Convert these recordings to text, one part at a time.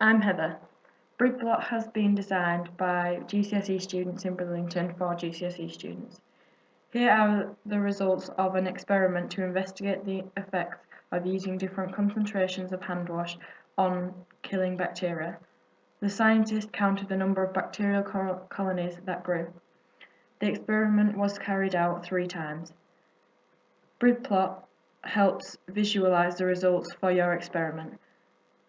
I'm Heather. BridPlot has been designed by GCSE students in Bridlington for GCSE students. Here are the results of an experiment to investigate the effects of using different concentrations of hand wash on killing bacteria. The scientists counted the number of bacterial colonies that grew. The experiment was carried out 3 times. BridPlot helps visualize the results for your experiment.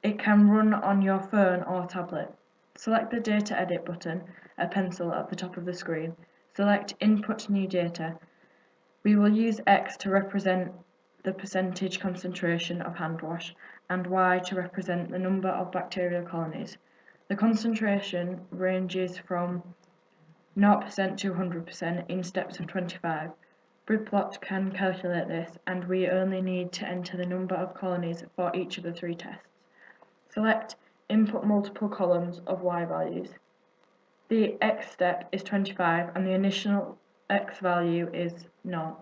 It can run on your phone or tablet. Select the Data Edit button, a pencil at the top of the screen. Select Input New Data. We will use X to represent the percentage concentration of hand wash and Y to represent the number of bacterial colonies. The concentration ranges from 0% to 100% in steps of 25. BridPlot can calculate this, and we only need to enter the number of colonies for each of the 3 tests. Select Input multiple columns of Y values. The X step is 25 and the initial X value is 0.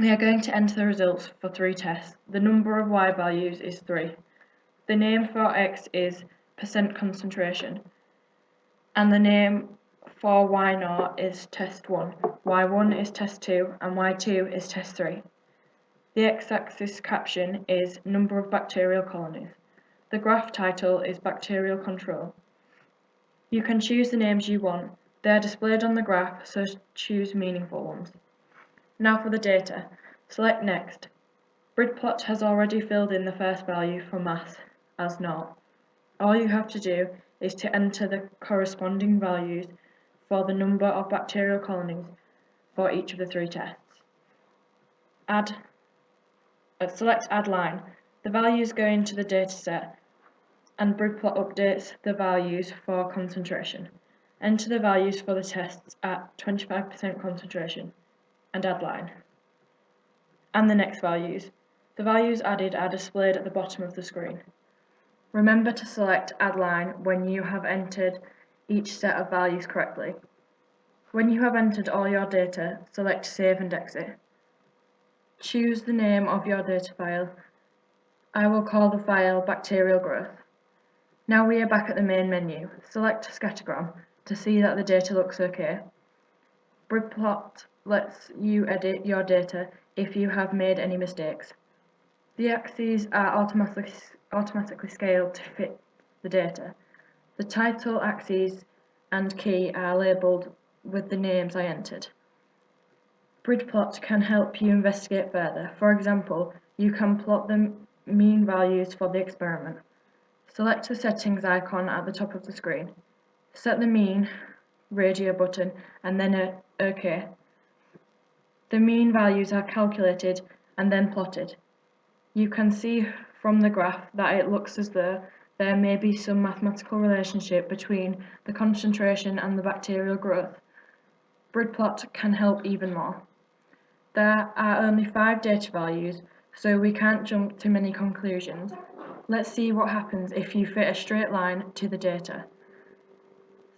We are going to enter the results for 3 tests. The number of Y values is 3. The name for X is percent concentration, and the name for Y0 is test 1, Y1 is test 2, and Y2 is test 3. The X-axis caption is number of bacterial colonies. The graph title is Bacterial Control. You can choose the names you want. They are displayed on the graph, so choose meaningful ones. Now for the data. Select Next. BridPlot has already filled in the first value for mass as 0. All you have to do is to enter the corresponding values for the number of bacterial colonies for each of the 3 tests. Select Add Line. The values go into the dataset, and BridPlot updates the values for concentration. Enter the values for the tests at 25% concentration and add line. And the next values. The values added are displayed at the bottom of the screen. Remember to select Add Line when you have entered each set of values correctly. When you have entered all your data, select Save and Exit. Choose the name of your data file. I will call the file Bacterial Growth. Now we are back at the main menu. Select Scattergram to see that the data looks okay. BridPlot lets you edit your data if you have made any mistakes. The axes are automatically scaled to fit the data. The title axes and key are labelled with the names I entered. BridPlot can help you investigate further. For example, you can plot the mean values for the experiment. Select the settings icon at the top of the screen. Set the mean radio button and then OK. The mean values are calculated and then plotted. You can see from the graph that it looks as though there may be some mathematical relationship between the concentration and the bacterial growth. BridPlot can help even more. There are only 5 data values, so we can't jump to many conclusions. Let's see what happens if you fit a straight line to the data.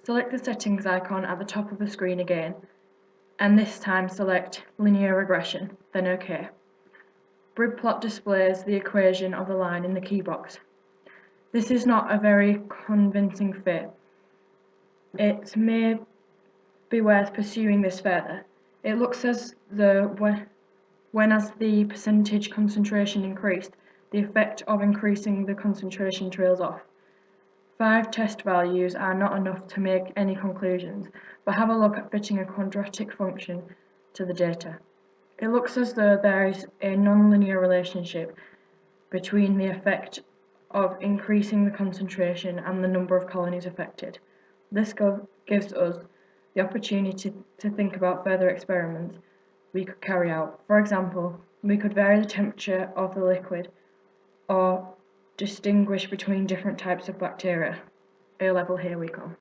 Select the settings icon at the top of the screen again, and this time select Linear Regression, then OK. BridPlot displays the equation of the line in the key box. This is not a very convincing fit. It may be worth pursuing this further. It looks as though as the percentage concentration increased, the effect of increasing the concentration trails off. 5 test values are not enough to make any conclusions, but have a look at fitting a quadratic function to the data. It looks as though there is a non-linear relationship between the effect of increasing the concentration and the number of colonies affected. This gives us the opportunity to think about further experiments we could carry out. For example, we could vary the temperature of the liquid or distinguish between different types of bacteria. A level, here we go.